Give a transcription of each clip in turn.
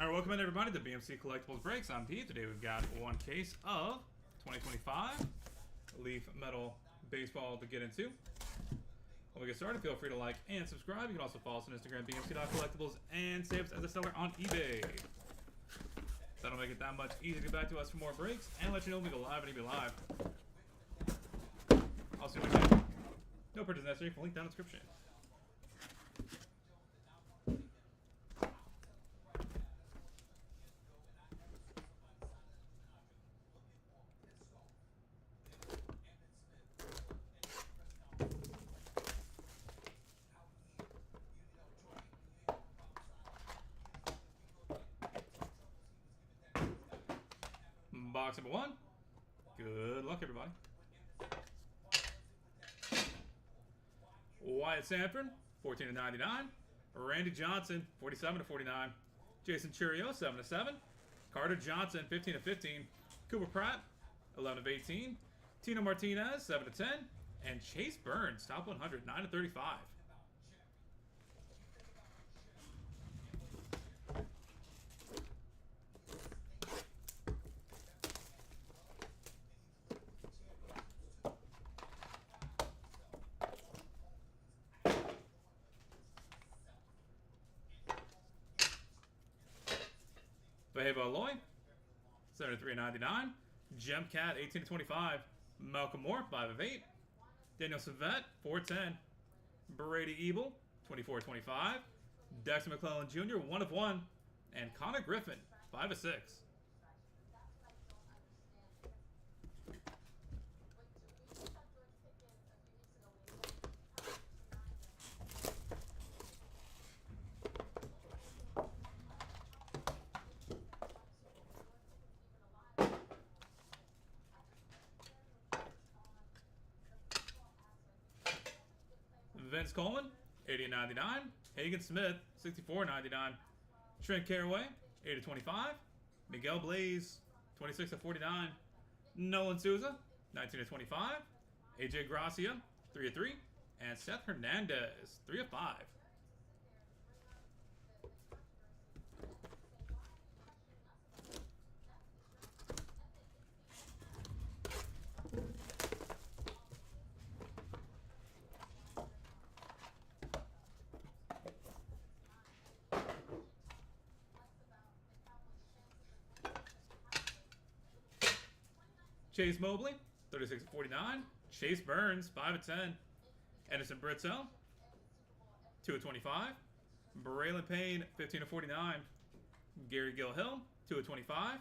Alright, welcome in everybody to BMC Collectibles Breaks. I'm Pete. Today we've got one case of 2025 Leaf Metal Baseball to get into. When we get started, feel free to like and subscribe. You can also follow us on Instagram, bmc.collectibles, and save us as a seller on eBay. That'll make it that much easier to get back to us for more breaks and let you know when we go live and eBay Live. Also, no purchase necessary. Link down in the description. Box number one. Good luck, everybody. Wyatt Sanford, 14/99. Randy Johnson, 47/49. Jason Churio, 7/7. Carter Johnson, 15/15. Cooper Pratt, 11/18. Tino Martinez, 7/10. And Chase Burns, top 100, 9/35. Beheva Aloy, 73/99. Gem Cat, 18/25. Malcolm Moore, 5/8. Daniel Savette, 4/10. Brady Ebel, 24/25. Dexter McClellan Jr., 1/1. And Connor Griffin, 5/6. Vince Coleman, 80/99. Hagen Smith, 64/99. Trent Carraway, 8/25. Miguel Blaze, 26/49. Nolan Souza, 19/25. AJ Gracia, 3/3. And Seth Hernandez, 3/5. Chase Mobley, 36/49. Chase Burns, 5/10. Edison Britzel, 2/25. Braylon Payne, 15/49. Gary Gilhill, 2/25.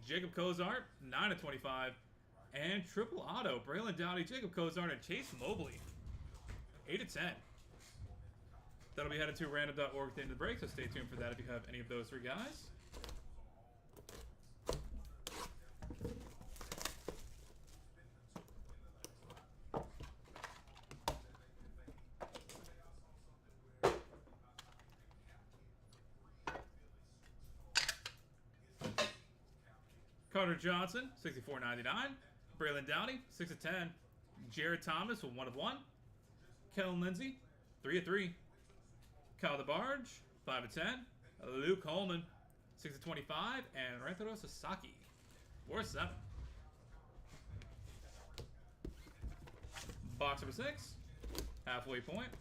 Jacob Cozart, 9/25. And triple auto, Braylon Dowdy, Jacob Cozart, and Chase Mobley, 8/10. That'll be headed to random.org at the end of the break, so stay tuned for that if you have any of those three guys. Carter Johnson, 64/99. Braylon Dowdy, 6/10. Jared Thomas, 1/1. Kellen Lindsey, 3/3. Kyle DeBarge, 5/10. Luke Holman, 6/25. And Rantaro Sasaki, 4/7. Box number 6. Halfway point.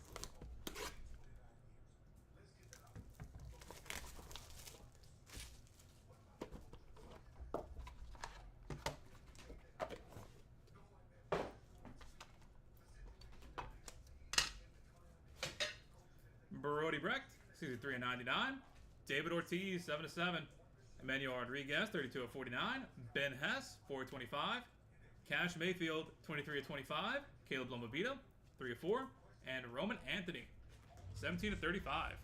Brody Brecht, 63/99. David Ortiz, 7/7. Emmanuel Rodriguez, 32/49. Ben Hess, 4/25. Cash Mayfield, 23/25. Caleb Lomavito, 3/4. And Roman Anthony, 17/35.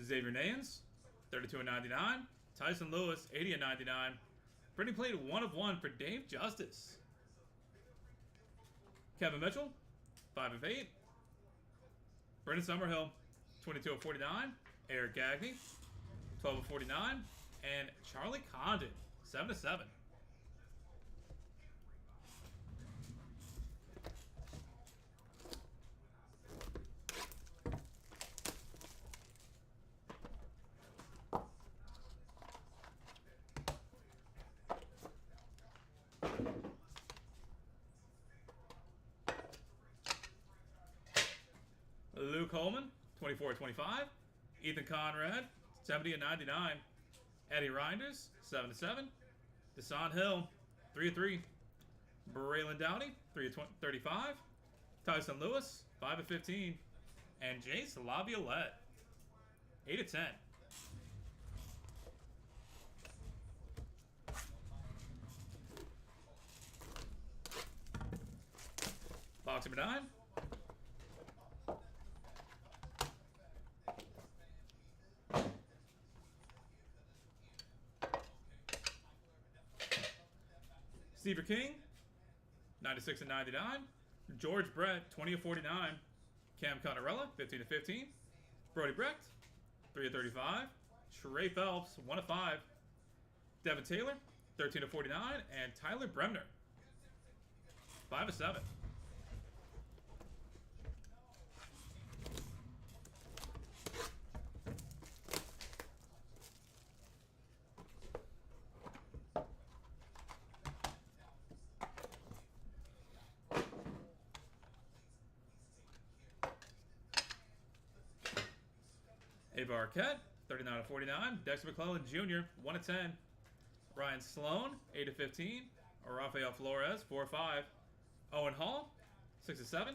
Xavier Nayans, 32/99. Tyson Lewis, 80/99. Printing plate 1/1 for Dave Justice. Kevin Mitchell, 5 of 8. Brendan Summerhill, 22 of 49. Eric Gagne, 12 of 49. And Charlie Condon, 7 of 7. Luke Holman, 24 of 25. Ethan Conrad, 70 of 99. Eddie Reinders, 7 of 7. Desan Hill, 3 of 3. Braylon Downey, 3 of 35. Tyson Lewis, 5 of 15. And Jace Laviolette, 8 of 10. Box number 9. Steve King, 96 of 99. George Brett, 20 of 49. Cam Conarella, 15 of 15. Brody Brecht, 3 of 35. Trey Phelps, 1 of 5. Devin Taylor, 13 of 49. And Tyler Bremner, 5 of 7. Ava Arquette, 39 of 49. Dexter McClellan Jr., 1 of 10. Ryan Sloan, 8 of 15. Rafael Flores, 4 of 5. Owen Hall, 6 of 7.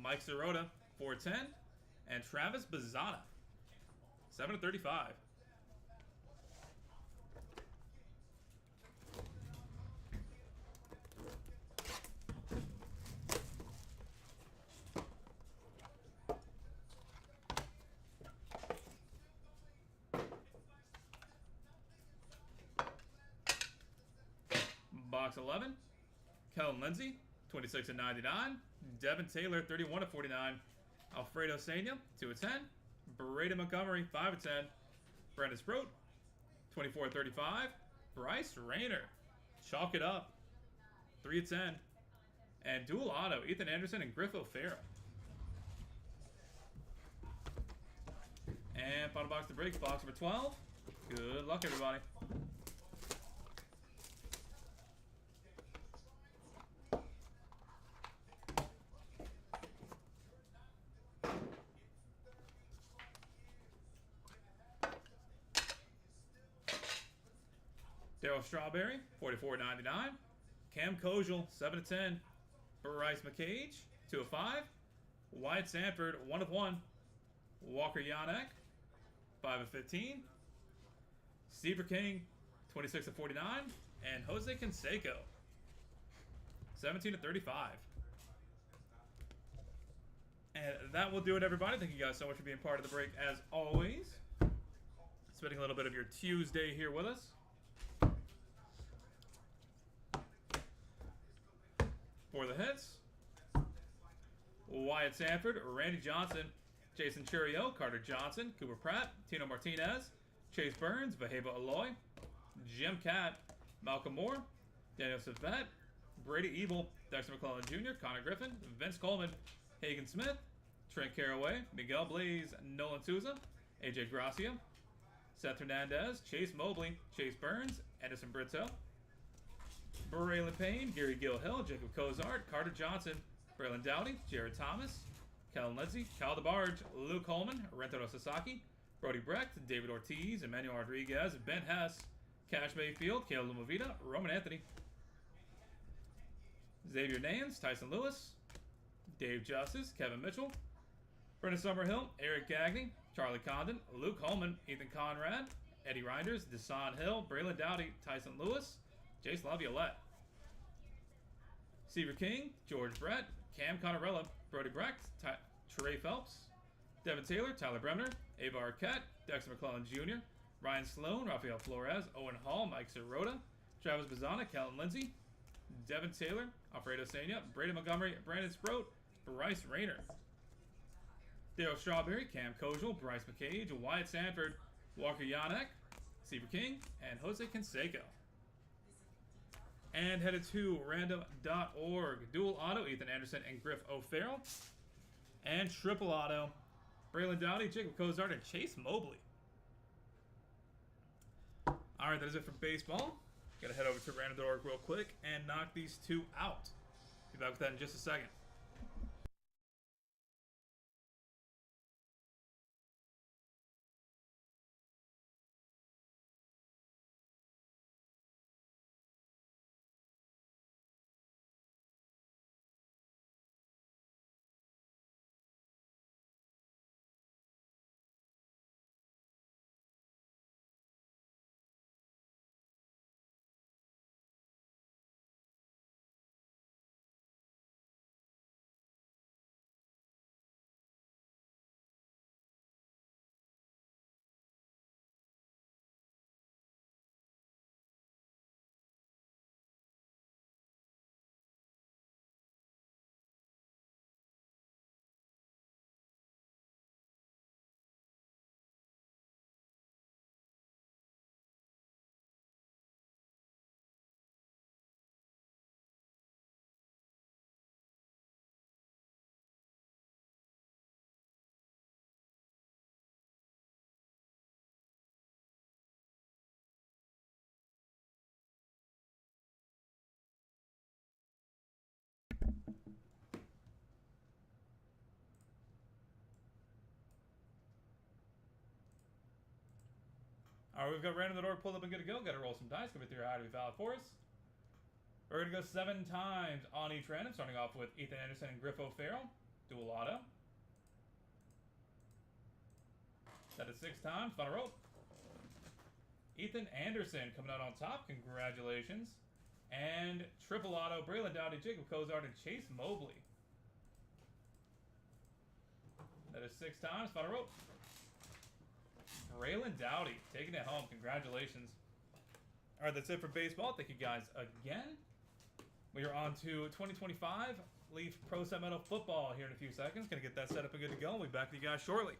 Mike Sirota, 4 of 10. And Travis Bazzana, 7 of 35. Box 11. Kellen Lindsay, 26 of 99. Devin Taylor, 31 of 49. Alfredo Sena, 2 of 10. Braden Montgomery, 5 of 10. Brandon Sproat, 24 of 35. Bryce Rayner, chalk it up, 3 of 10. And dual auto, Ethan Anderson and Griff O'Farrell. And final box to break, box number 12. Good luck, everybody. Daryl Strawberry, 44.99. Cam Kojal, 7 of 10. Bryce McCage, 2 of 5. Wyatt Sanford, 1 of 1. Walker Yanek, 5 of 15. Steve King, 26 of 49. And Jose Canseco, 17 of 35. And that will do it, everybody. Thank you guys so much for being part of the break, as always. Spending a little bit of your Tuesday here with us. For the hits, Wyatt Sanford, Randy Johnson, Jason Churio, Carter Johnson, Cooper Pratt, Tino Martinez, Chase Burns, Vaheva Aloy, Jim Catt, Malcolm Moore, Daniel Savette, Brady Evil, Dexter McClellan Jr., Connor Griffin, Vince Coleman, Hagen Smith, Trent Caraway, Miguel Blaze, Nolan Souza, AJ Gracia, Seth Hernandez, Chase Mobley, Chase Burns, Edison Brito, Braylon Payne, Gary Gilhill, Jacob Cozart, Carter Johnson, Braylon Dowdy, Jared Thomas, Kellen Lindsay, Kyle DeBarge, Luke Holman, Rentaro Sasaki, Brody Brecht, David Ortiz, Emmanuel Rodriguez, Ben Hess, Cash Mayfield, Caleb Lumavita, Roman Anthony, Xavier Nance, Tyson Lewis, Dave Justice, Kevin Mitchell, Brendan Summerhill, Eric Gagne, Charlie Condon, Luke Holman, Ethan Conrad, Eddie Reinders, Desan Hill, Braylon Dowdy, Tyson Lewis, Jace Laviolette, Steve King, George Brett, Cam Conarella, Brody Brecht, Trey Phelps, Devin Taylor, Tyler Bremner, Ava Arquette, Dexter McClellan Jr., Ryan Sloan, Rafael Flores, Owen Hall, Mike Sirota, Travis Bazzana, Kellen Lindsay, Devin Taylor, Alfredo Sena, Brady Montgomery, Brandon Sproat, Bryce Rayner, Dale Strawberry, Cam Kojal, Bryce McCage, Wyatt Sanford, Walker Yanek, Seaver King, and Jose Canseco. And headed to random.org. Dual auto, Ethan Anderson and Griff O'Farrell. And triple auto, Braylon Dowdy, Jacob Cozart, and Chase Mobley. Alright, that is it for baseball. Gotta head over to random.org real quick and knock these two out. Be back with that in just a second. Alright, we've got random.org pulled up and good to go. Gotta roll some dice. Come through your eye to be valid for us. We're gonna go 7 times on each random, starting off with Ethan Anderson and Griff O'Farrell. Dual auto. That is 6 times. Final roll. Ethan Anderson coming out on top. Congratulations. And triple auto, Braylon Dowdy, Jacob Cozart, and Chase Mobley. That is 6 times. Final roll. Braylon Dowdy taking it home. Congratulations. All right, that's it for baseball. Thank you guys again. We are on to 2025 Leaf Pro Set Metal Football here in a few seconds. Going to get that set up and good to go. We'll be back with you guys shortly.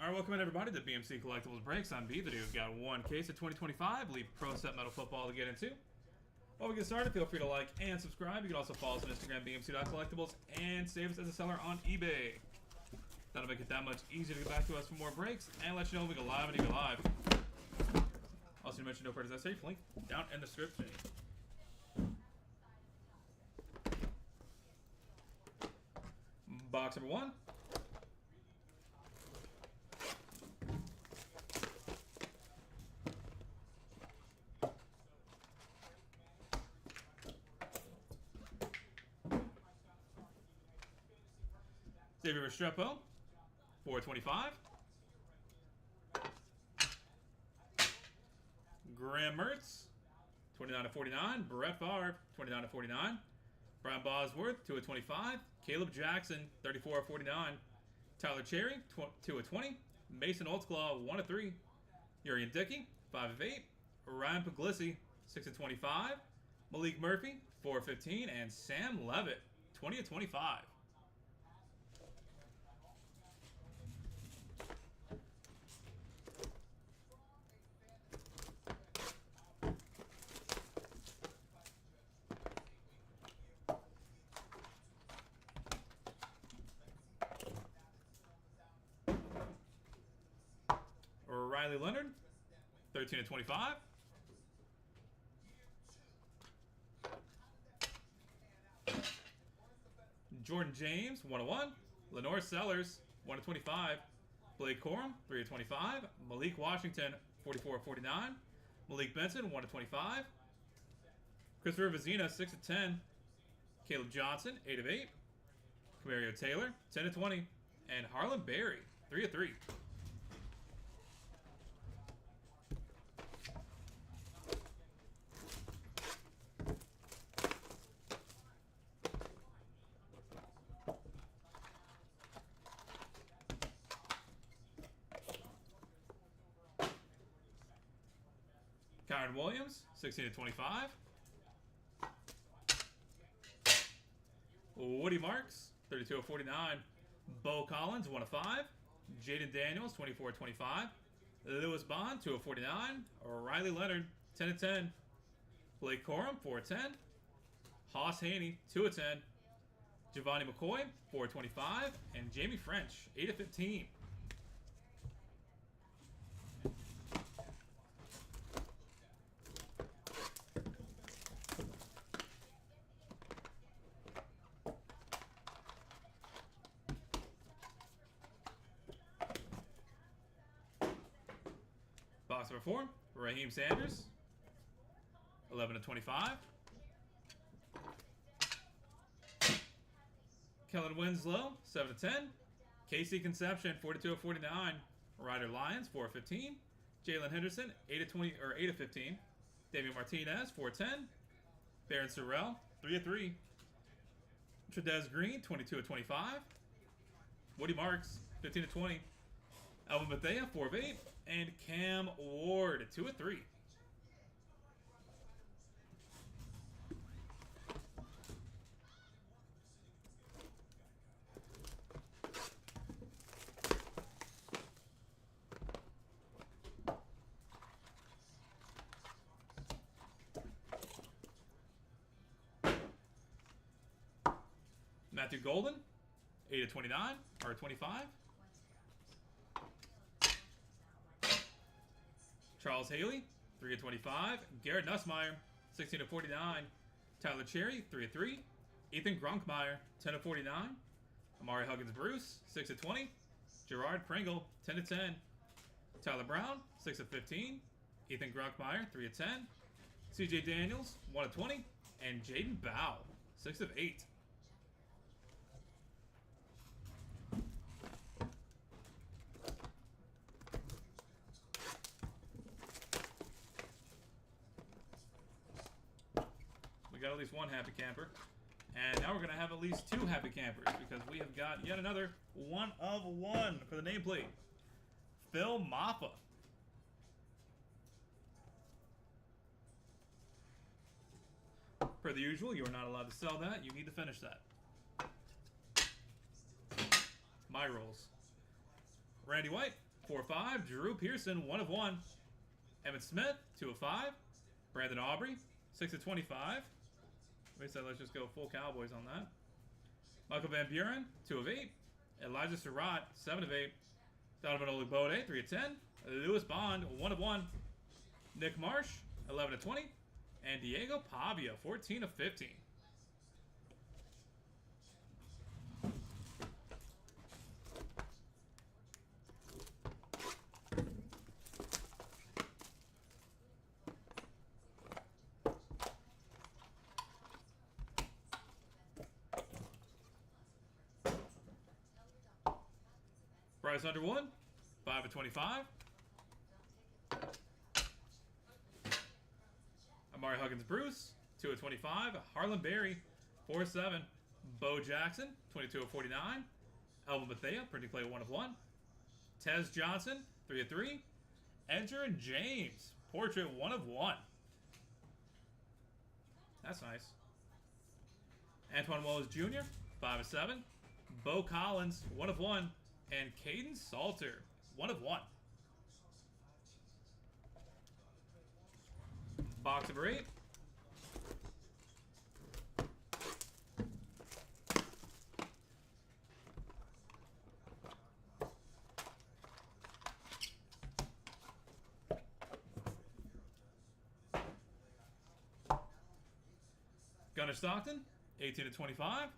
Alright, welcome in everybody to BMC Collectibles Breaks. I'm B. We've got one case of 2025 Leaf Pro Set Metal Football to get into. While we get started, feel free to like and subscribe. You can also follow us on Instagram, bmc.collectibles, and save us as a seller on eBay. That'll make it that much easier to get back to us for more breaks and let you know when we go live and you go live. Also, you mentioned no purchase as safe. Link down in the description. Box number 1. Xavier Restrepo, 425. Graham Mertz, 29/49. Brett Favre, 29/49. Brian Bosworth, 2/25. Caleb Jackson, 34/49. Tyler Cherry, 2/20. Mason Holtzclaw, 1/3. Urian Dickey, 5/8. Ryan Puglisi, 6/25. Malik Murphy, 4/15. And Sam Levitt, 20/25. Riley Leonard, 13/25. Jordan James, 1/1. Lenore Sellers, 1/25. Blake Corum, 3/25. Malik Washington, 44/49. Malik Benson, 1/25. Christopher Vizina, 6/10. Caleb Johnson, 8/8. Camario Taylor, 10/20. And Harlan Berry, 3/3. Kyron Williams, 16/25. Woody Marks, 32/49. Bo Collins, 1/5. Jaden Daniels, 24/25. Lewis Bond, 2/49. Riley Leonard, 10/10. Blake Corum, 4/10. Haas Haney, 2/10. Giovanni McCoy, 4/25. And Jamie French, 8/15. Box number 4, Raheem Sanders, 11/25. Kellen Winslow, 7/10. Casey Conception, 42/49. Ryder Lyons, 4/15. Jalen Henderson, 8/20 or 8/15. Damian Martinez, 4/10. Baron Sorrell, 3/3. Trudez Green, 22/25. Woody Marks, 15/20. Alvin Bethea, 4/8. And Cam Ward, 2/3. Matthew Golden, 8/29 or 25. Charles Haley, 3/25. Garrett Nussmeier, 16/49. Tyler Cherry, 3/3. Ethan Gronkmeyer, 10/49. Amari Huggins Bruce, 6/20. Gerard Pringle, 10/10. Tyler Brown, 6/15. Ethan Gronkmeyer, 3/10. CJ Daniels, 1/20. And Jaden Bow, 6/8. Got at least one happy camper, and now we're going to have at least 2 happy campers because we have got yet another 1/1 for the nameplate. Phil Maffa. Per the usual, you are not allowed to sell that. You need to finish that. My rolls. Randy White, 4/5. Drew Pearson, 1/1. Emmitt Smith, 2/5. Brandon Aubrey, 6/25. We said let's just go full Cowboys on that. Michael Van Buren, 2/8. Elijah Surratt, 7/8. Donovan Olubode, 3/10. Lewis Bond, 1/1. Nick Marsh, 11/20. And Diego Pavia, 14/15. Bryce Underwood, 5/25. Amari Huggins Bruce, 2/25. Harlan Berry, 4/7. Bo Jackson, 22/49. Elvin Bethea, printing play 1/1. Tez Johnson, 3/3. Edger and James, portrait 1/1. That's nice. Antoine Wallace Jr., 5/7. Bo Collins, 1/1. And Caden Salter, 1/1. Box of 8. Gunnar Stockton, 18/25.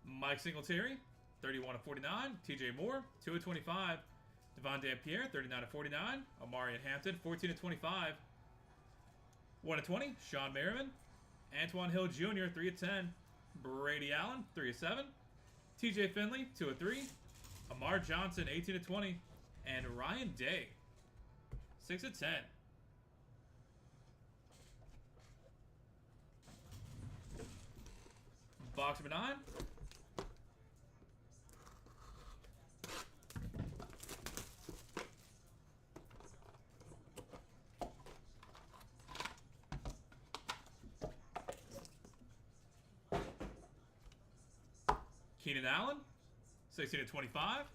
Mike Singletary, 31/49. TJ Moore, 2/25. Devon Dampierre, 39/49. Omarion Hampton, 14/25. 1/20. Sean Merriman. Antoine Hill Jr., 3/10. Brady Allen, 3/7. TJ Finley, 2/3. Amar Johnson, 18/20. And Ryan Day, 6/10. Box number 9. Keenan Allen, 16/25.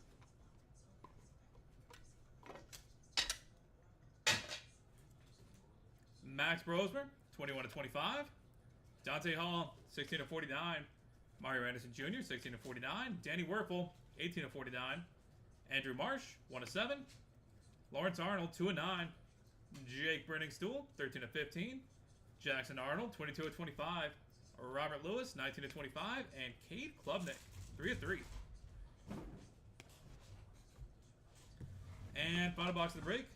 Max Brosmer, 21/25. Dante Hall, 16/49. Mario Anderson Jr., 16/49. Danny Werfel, 18/49. Andrew Marsh, 1/7. Lawrence Arnold, 2/9. Jake Brenningstool, 13/15. Jackson Arnold, 22/25. Robert Lewis, 19/25. And Cade Klubnik, 3/3. And final box of the break,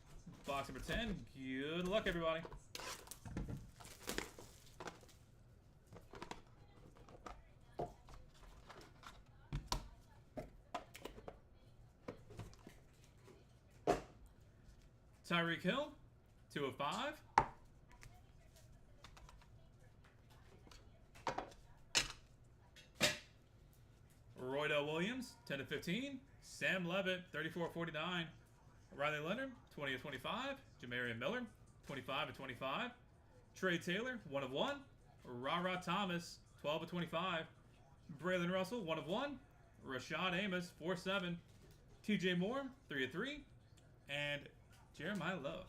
box number 10. Good luck, everybody. Tyreek Hill, 2/5. Roydell Williams, 10/15. Sam Levitt, 34/49. Riley Leonard, 20/25. Jamarian Miller, 25/25. Trey Taylor, 1/1. Ra Thomas, 12/25. Braylon Russell, 1/1. Rashad Amos, 4/7. TJ Moore, 3/3. And Jeremiah Love,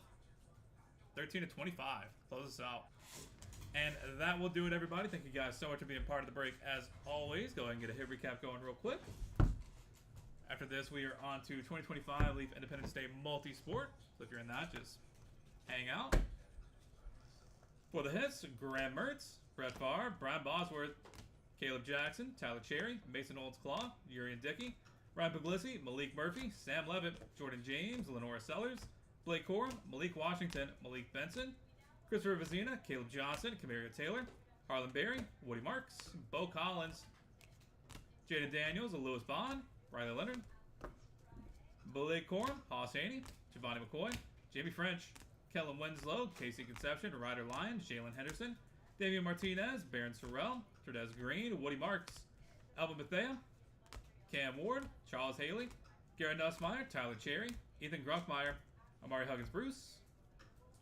13/25. Close us out. And that will do it, everybody. Thank you guys so much for being part of the break. As always, go ahead and get a hit recap going real quick. After this, we are on to 2025 Leaf Independence Day Multisport. So if you're in that, just hang out. For the hits, Graham Mertz, Brett Favre, Brian Bosworth, Caleb Jackson, Tyler Cherry, Mason Olds-Claw, Urian Dickey, Ryan Puglisi, Malik Murphy, Sam Levitt, Jordan James, Lenora Sellers, Blake Corum, Malik Washington, Malik Benson, Christopher Vizina, Caleb Johnson, Camario Taylor, Harlan Berry, Woody Marks, Bo Collins, Jaden Daniels, Lewis Bond, Riley Leonard, Blake Corum, Haas Haney, Giovanni McCoy, Jamie French, Kellen Winslow, Casey Conception, Ryder Lyons, Jalen Henderson, Damian Martinez, Baron Sorrell, Trudez Green, Woody Marks, Alvin Bethea, Cam Ward, Charles Haley, Garrett Nussmeyer, Tyler Cherry, Ethan Grunkmeyer, Amari Huggins Bruce,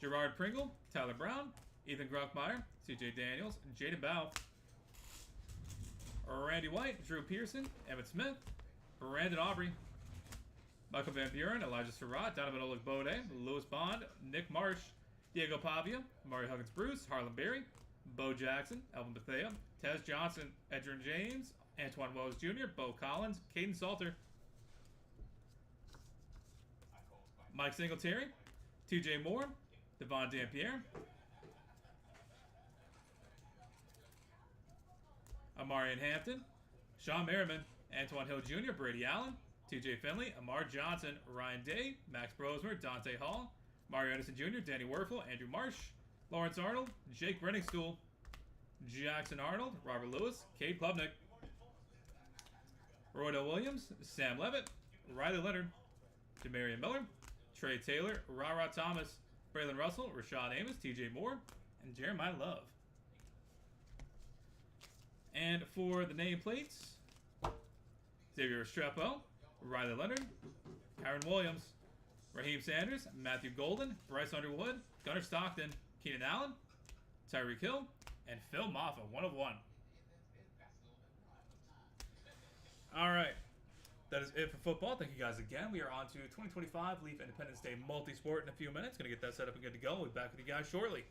Gerard Pringle, Tyler Brown, Ethan Grunkmeyer, CJ Daniels, Jaden Bow, Randy White, Drew Pearson, Emmett Smith, Brandon Aubrey, Michael Van Buren, Elijah Surratt, Donovan Olugbo, Lewis Bond, Nick Marsh, Diego Pavia, Mario Huggins Bruce, Harlan Berry, Bo Jackson, Alvin Bethea, Tez Johnson, Edgerrin James, Antoine Wells Jr., Bo Collins, Caden Salter, Mike Singletary, TJ Moore, Devon Dampierre, Amarian Hampton, Sean Merriman, Antoine Hill Jr., Brady Allen, TJ Finley, Amar Johnson, Ryan Day, Max Brosmer, Dante Hall, Mario Edison Jr., Danny Werfel, Andrew Marsh, Lawrence Arnold, Jake Renningstool, Jackson Arnold, Robert Lewis, Cade Klubnik, Roydell Williams, Sam Levitt, Riley Leonard, Jamarian Miller, Trey Taylor, Rara Thomas, Braylon Russell, Rashad Amos, TJ Moore, and Jeremiah Love. And for the nameplates, Xavier Restrepo, Riley Leonard, Kyron Williams, Raheem Sanders, Matthew Golden, Bryce Underwood, Gunnar Stockton, Keenan Allen, Tyreek Hill, and Phil Maffa, 1 of 1. All right. That is it for football. Thank you guys again. We are on to 2025 Leaf Independence Day Multisport in a few minutes. Going to get that set up and good to go. We'll be back with you guys shortly.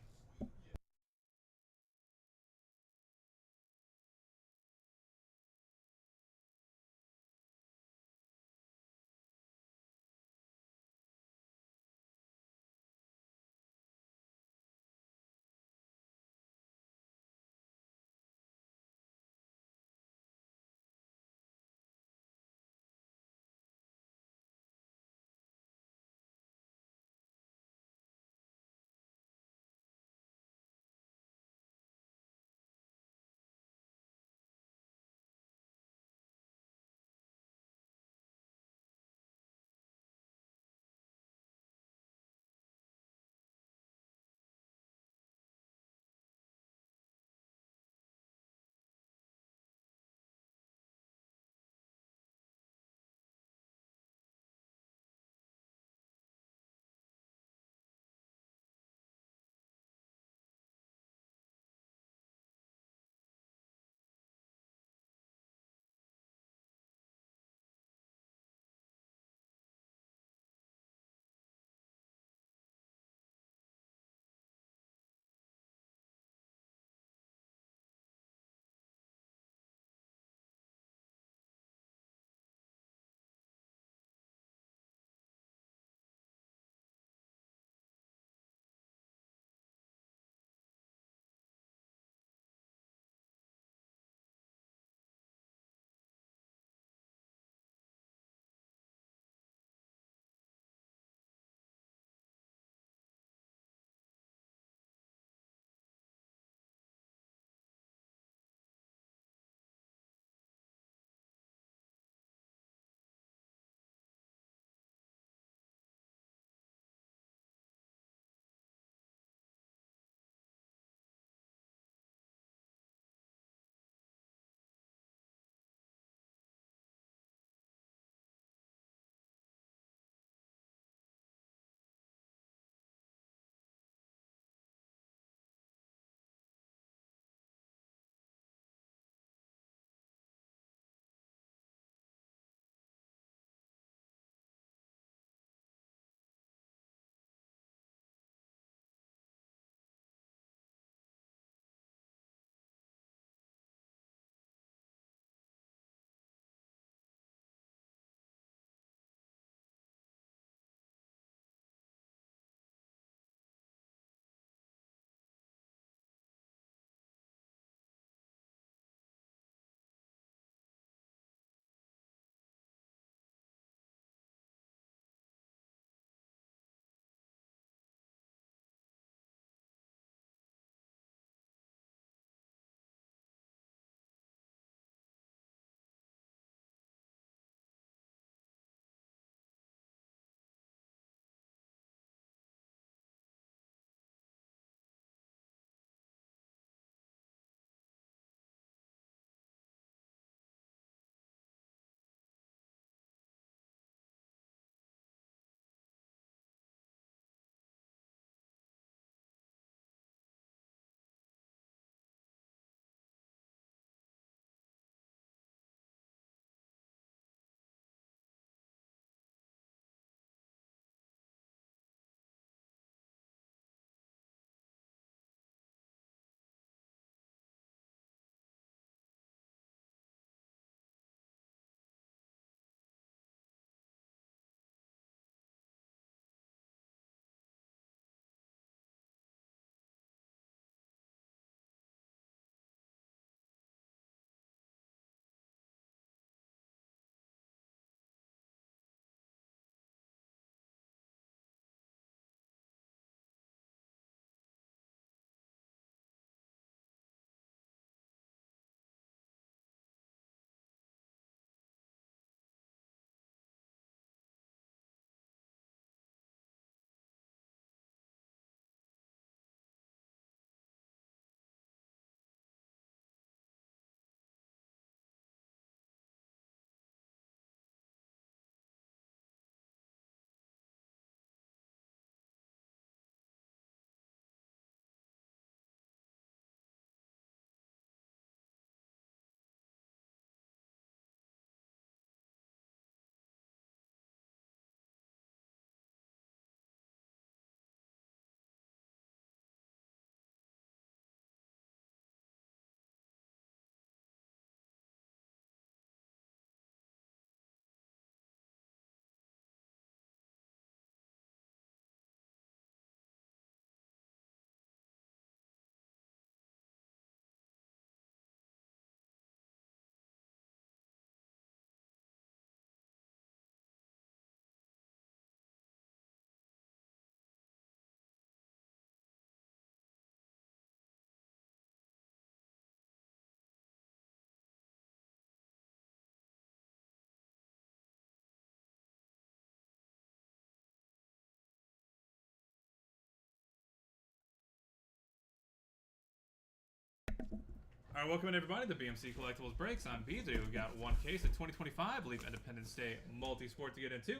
All right, welcome in everybody to BMC Collectibles Breaks. I'm BJ. We've got one case of 2025, I believe Independence Day Multisport to get into.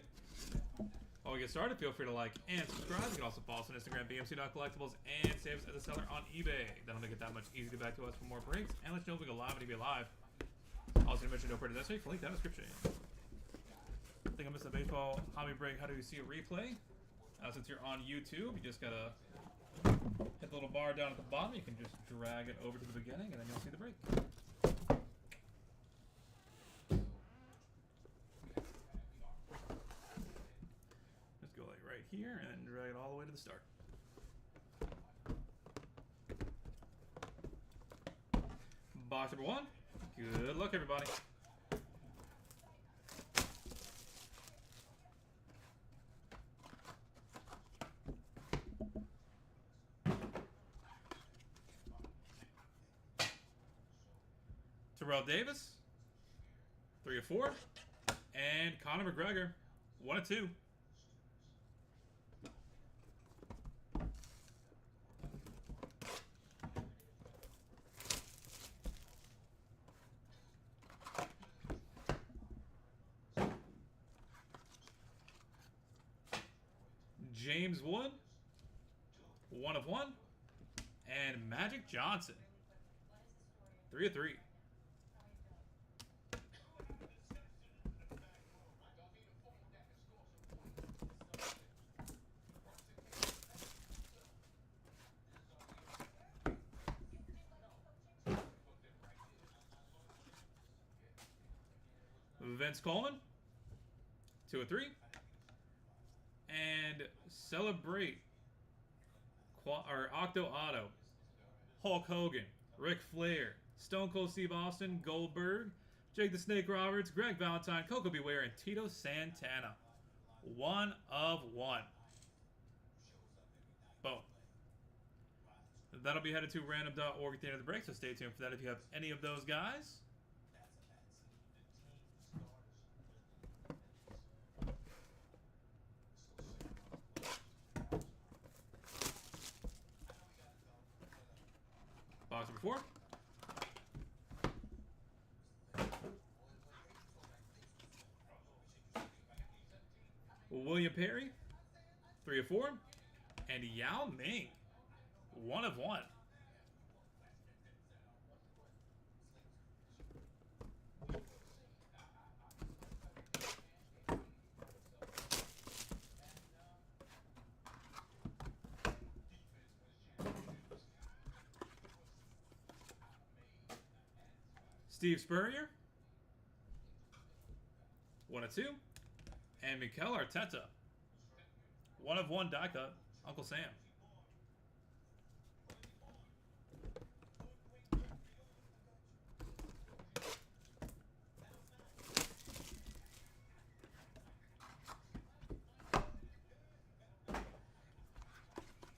While we get started, feel free to like and subscribe. You can also follow us on Instagram, BMC.collectibles, and save us as a seller on eBay. That'll make it that much easier to get back to us for more breaks and let you know if we go live on eBay Live. Also, to mention, don't forget this week, link down in the description. I think I missed a baseball hobby break. How do you see a replay? Since you're on YouTube, you just gotta hit the little bar down at the bottom. You can just drag it over to the beginning, and then you'll see the break. Just go like right here, and then drag it all the way to the start. Box number 1. Good luck, everybody. Terrell Davis, 3 of 4, and Conor McGregor, 1 of 2. James Wood, 1 of 1, and Magic Johnson, 3 of 3. Vince Coleman, 2 of 3. And Celebrate Octo Auto, Hulk Hogan, Ric Flair, Stone Cold Steve Austin, Goldberg, Jake the Snake Roberts, Greg Valentine, Coco Beware, and Tito Santana. 1 of 1. Boom. That'll be headed to random.org at the end of the break, so stay tuned for that if you have any of those guys. Box number 4. William Perry, 3 of 4. And Yao Ming, 1 of 1. Steve Spurrier, 1 of 2. And Mikel Arteta, 1 of 1 die cut, Uncle Sam.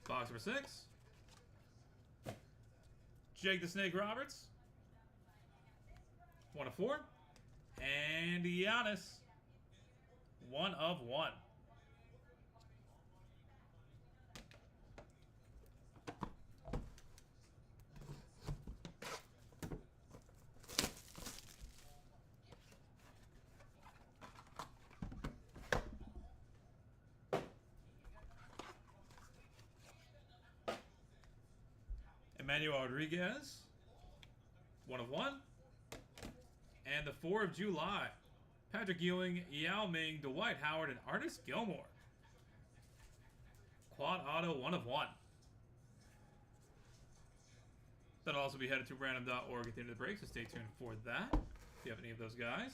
Box number 6. Jake the Snake Roberts, 1 of 4. And Giannis, 1 of 1. Emmanuel Rodriguez, 1 of 1. And the 4 of July, Patrick Ewing, Yao Ming, Dwight Howard, and Artis Gilmore. Quad auto, 1 of 1. That'll also be headed to random.org at the end of the break, so stay tuned for that if you have any of those guys.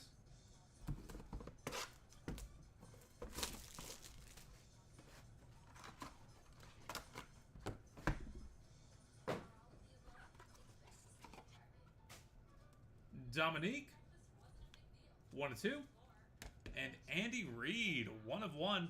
Dominique, 1 of 2. And Andy Reid, 1 of 1.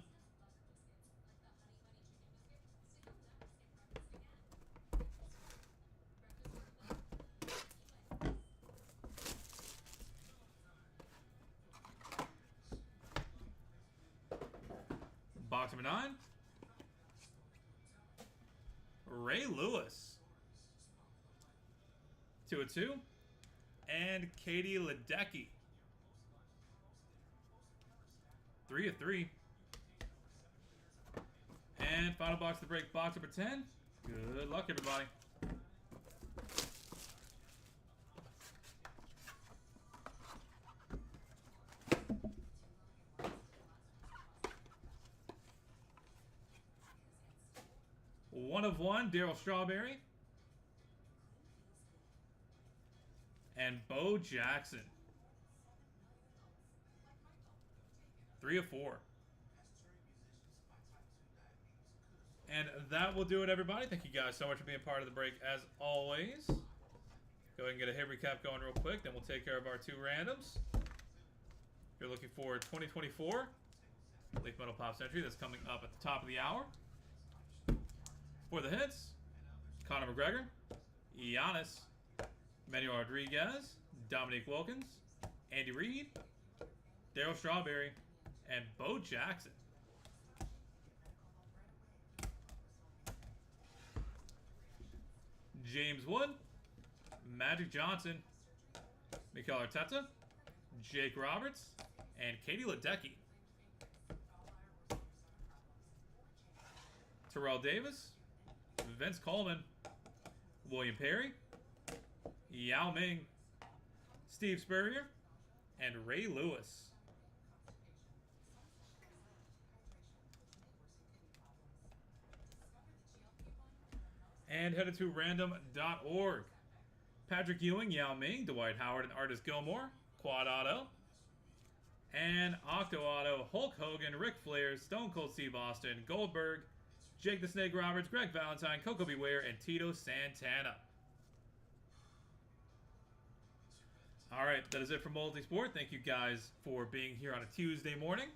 Box number 9. Ray Lewis. 2 of 2. And Katie Ledecky. 3 of 3. And final box to break, box number 10. Good luck, everybody. One of 1, Daryl Strawberry. And Bo Jackson. 3 of 4. And that will do it, everybody. Thank you guys so much for being part of the break, as always. Go ahead and get a hit recap going real quick, then we'll take care of our 2 randoms. If you're looking for 2024 Leaf Metal Pop Century, that's coming up at the top of the hour. For the hits, Conor McGregor, Giannis, Manuel Rodriguez, Dominique Wilkins, Andy Reid, Daryl Strawberry, and Bo Jackson. James Wood, Magic Johnson, Mikel Arteta, Jake Roberts, and Katie Ledecky. Terrell Davis, Vince Coleman, William Perry, Yao Ming, Steve Spurrier, and Ray Lewis. And headed to random.org. Patrick Ewing, Yao Ming, Dwight Howard, and Artis Gilmore. Quad Auto. And Octo Auto, Hulk Hogan, Ric Flair, Stone Cold Steve Austin, Goldberg, Jake the Snake Roberts, Greg Valentine, Coco Beware, and Tito Santana. Alright, that is it for Multisport. Thank you guys for being here on a Tuesday morning.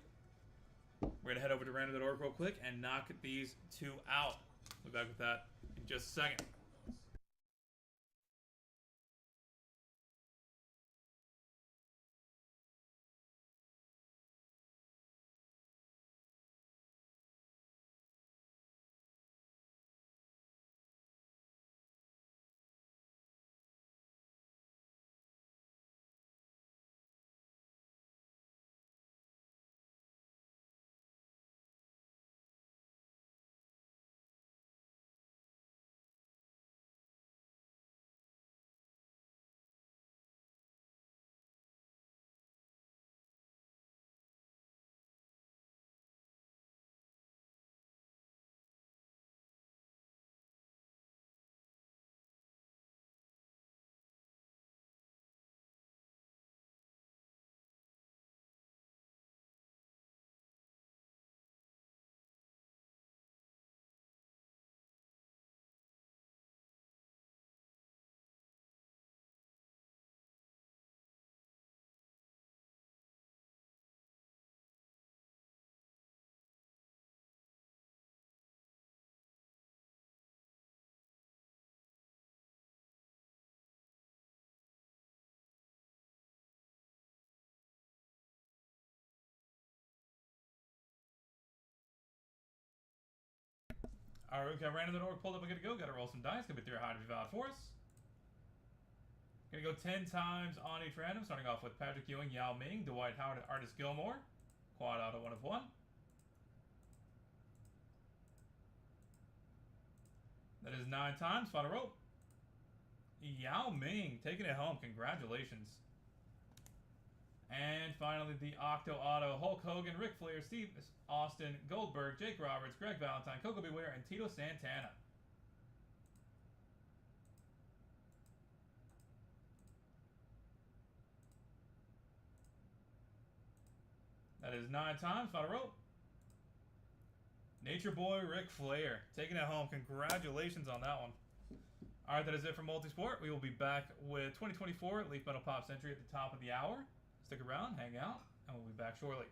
We're going to head over to random.org real quick and knock these 2 out. We'll be back with that in just a second. Alright, we've got random.org pulled up and good to go. Got to roll some dice. Gonna be 3 high to be valid for us. Gonna go 10 times on each random, starting off with Patrick Ewing, Yao Ming, Dwight Howard, and Artis Gilmore. Quad Auto 1 of 1. That is 9 times. Final rope. Yao Ming taking it home. Congratulations. And finally, the Octo Auto, Hulk Hogan, Ric Flair, Steve Austin, Goldberg, Jake Roberts, Greg Valentine, Coco Beware, and Tito Santana. That is 9 times. Final rope. Nature Boy Ric Flair taking it home. Congratulations on that one. Alright, that is it for Multisport. We will be back with 2024 Leaf Metal Pop Century at the top of the hour. Stick around, hang out, and we'll be back shortly.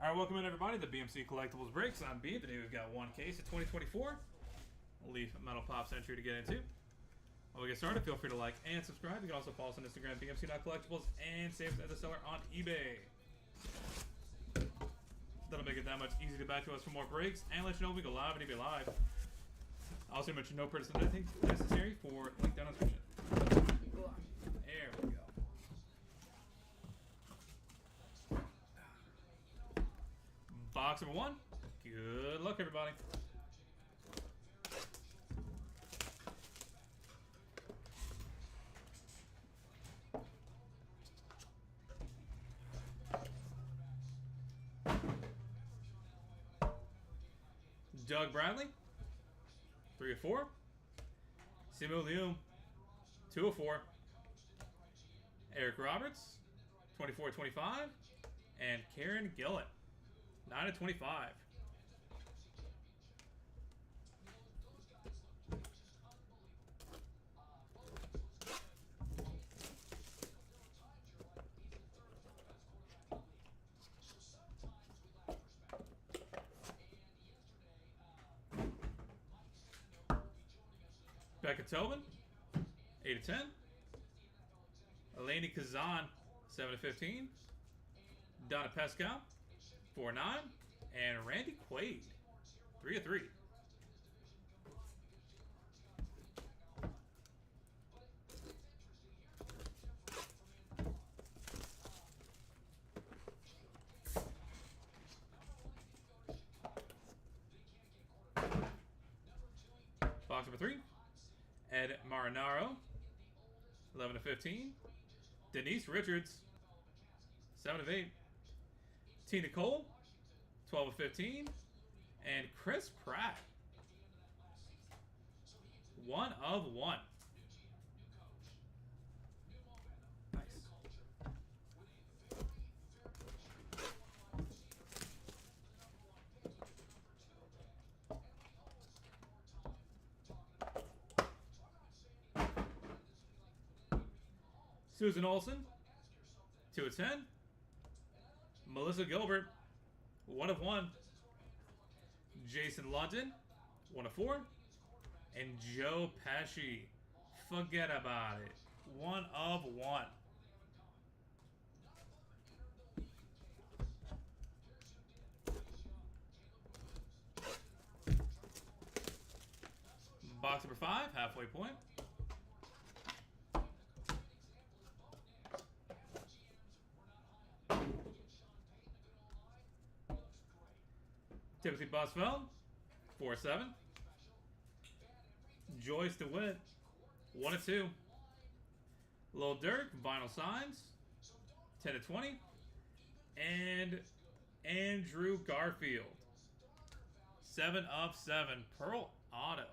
All right, welcome in everybody to BMC Collectibles Breaks. I'm B. Today we've got one case of 2024 Leaf Metal Pops entry to get into. While we get started, feel free to like and subscribe. You can also follow us on Instagram, BMC.collectibles, and save us as a seller on eBay. That'll make it that much easier to get back to us for more breaks and let you know we go live and eBay Live. I also mention no purchase of anything necessary for link down in the description. There we go. Box number 1. Good luck, everybody. Doug Bradley, 3 of 4. Simu Liu, 2 of 4. Eric Roberts, 24/25. And Karen Gillett, 9 of 25. Becca Tobin, 8 of 10. Eleni Kazan, 7 of 15. Donna Pescow, 4 of 9. And Randy Quaid, 3 of 3. Box number 3. Ed Marinaro, 11 of 15. Denise Richards, 7 of 8. Tina Cole, 12 of 15. And Chris Pratt, 1 of 1. Nice. Susan Olsen, 2 of 10. Melissa Gilbert, 1 of 1. Jason London, 1 of 4. And Joe Pesci, forget about it, 1 of 1. Box number 5, halfway point. Timothy Busfeld, 4 of 7. Joyce DeWitt, 1 of 2. Lil Durk, vinyl signs, 10 of 20. And Andrew Garfield, 7 of 7. Pearl Auto.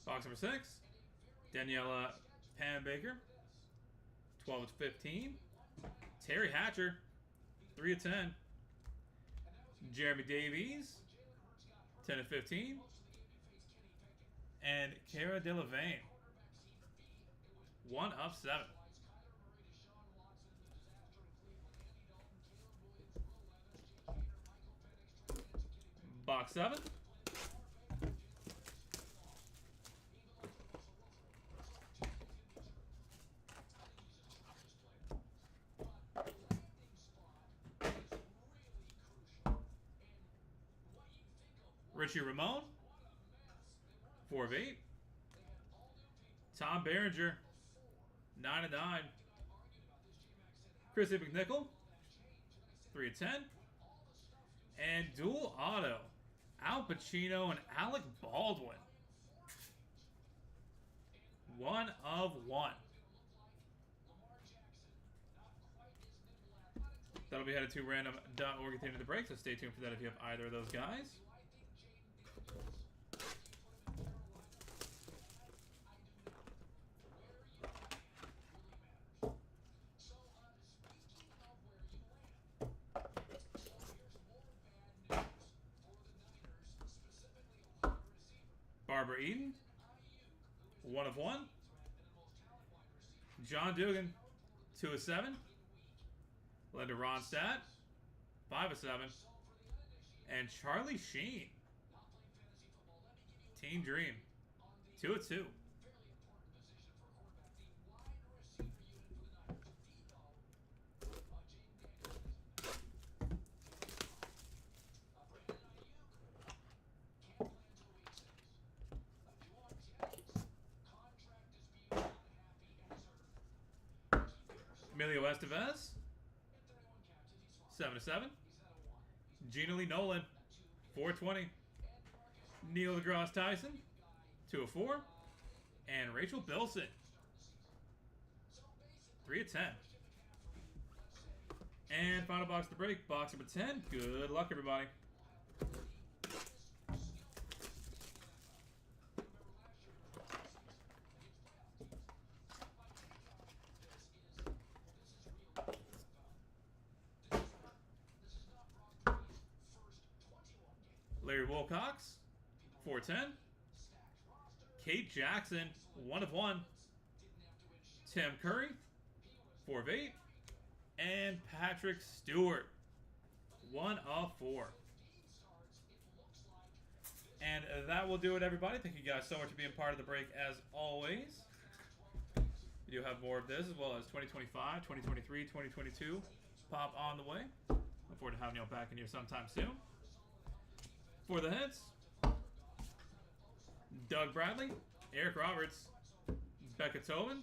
Box number 6, Daniela Pan-Baker, 12 of 15. Terry Hatcher, 3 of 10. Jeremy Davies, 10 of 15. And Cara Delevingne, 1 of 7. Box 7. Richie Ramone, 4 of 8. Tom Berenger, 9 of 9. Chrissy McNichol, 3 of 10. And dual auto, Al Pacino and Alec Baldwin, 1 of 1. That'll be headed to random.org at the end of the break, so stay tuned for that if you have either of those guys. Barbara Eden, 1 of 1. John Dugan, 2 of 7. Linda Ronstadt, 5 of 7. And Charlie Sheen, Team Dream, 2 of 2. Emilio Estevez, 7 of 7. Gina Lee Nolan, 420. Neil deGrasse Tyson, 2 of 4. And Rachel Bilson, 3 of 10. And final box to break, box number 10. Good luck, everybody. Larry Wilcox, 410. Kate Jackson, 1 of 1. Tim Curry, 4 of 8. And Patrick Stewart, 1 of 4. And that will do it, everybody. Thank you guys so much for being part of the break, as always. We do have more of this, as well as 2025, 2023, 2022 pop on the way. Look forward to having you all back in here sometime soon. For the hits, Doug Bradley, Eric Roberts, Becca Tobin,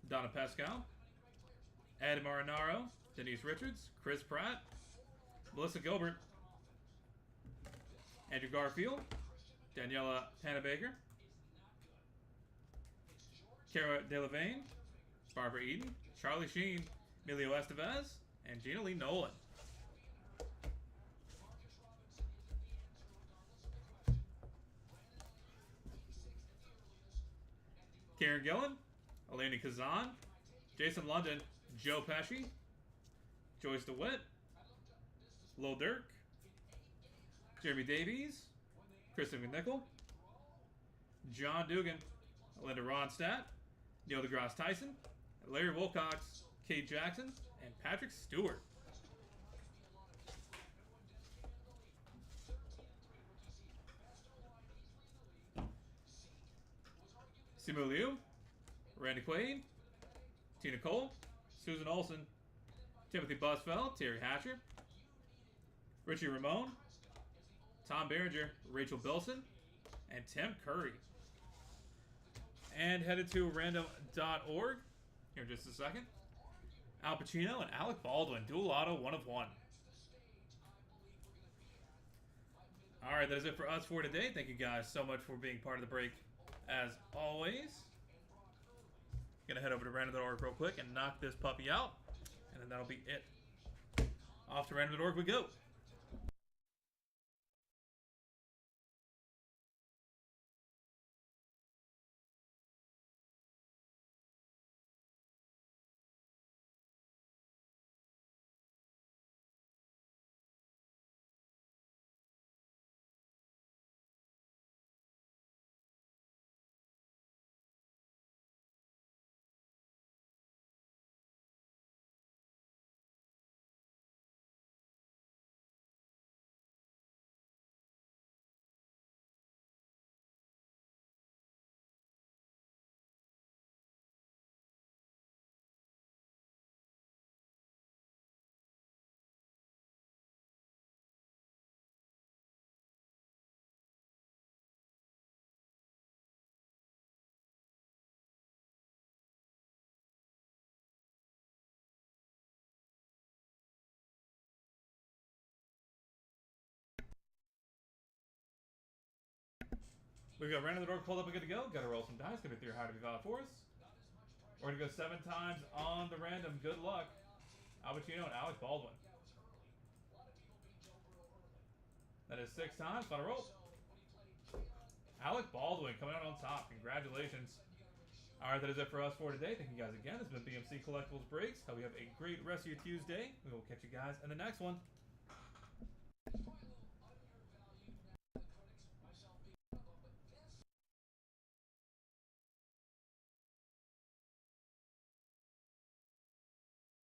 Donna Pascal, Ed Marinaro, Denise Richards, Chris Pratt, Melissa Gilbert, Andrew Garfield, Daniela Panabaker, Cara Delevingne, Barbara Eden, Charlie Sheen, Emilio Estevez, and Gina Lee Nolan. Karen Gillan, Eleni Kazan, Jason London, Joe Pesci, Joyce DeWitt, Lil Durk, Jeremy Davies, Kristen McNichol, John Dugan, Linda Ronstadt, Neil deGrasse Tyson, Larry Wilcox, Kate Jackson, and Patrick Stewart. Simu Liu, Randy Quaid, Tina Cole, Susan Olsen, Timothy Busfeld, Terry Hatcher, Richie Ramone, Tom Berenger, Rachel Bilson, and Tim Curry. And headed to random.org here in just a second. Al Pacino and Alec Baldwin, dual auto, 1 of 1. Alright, that is it for us for today. Thank you guys so much for being part of the break, as always. Gonna head over to random.org real quick and knock this puppy out, and then that'll be it. Off to random.org we go. We've got random.org pulled up and good to go. Got to roll some dice. Gonna be 3 high to be valid for us. We're gonna go 7 times on the random. Good luck. Al Pacino and Alec Baldwin. That is 6 times. Final roll. Alec Baldwin coming out on top. Congratulations. Alright, that is it for us for today. Thank you guys again. This has been BMC Collectibles Breaks. Hope you have a great rest of your Tuesday. We will catch you guys in the next one.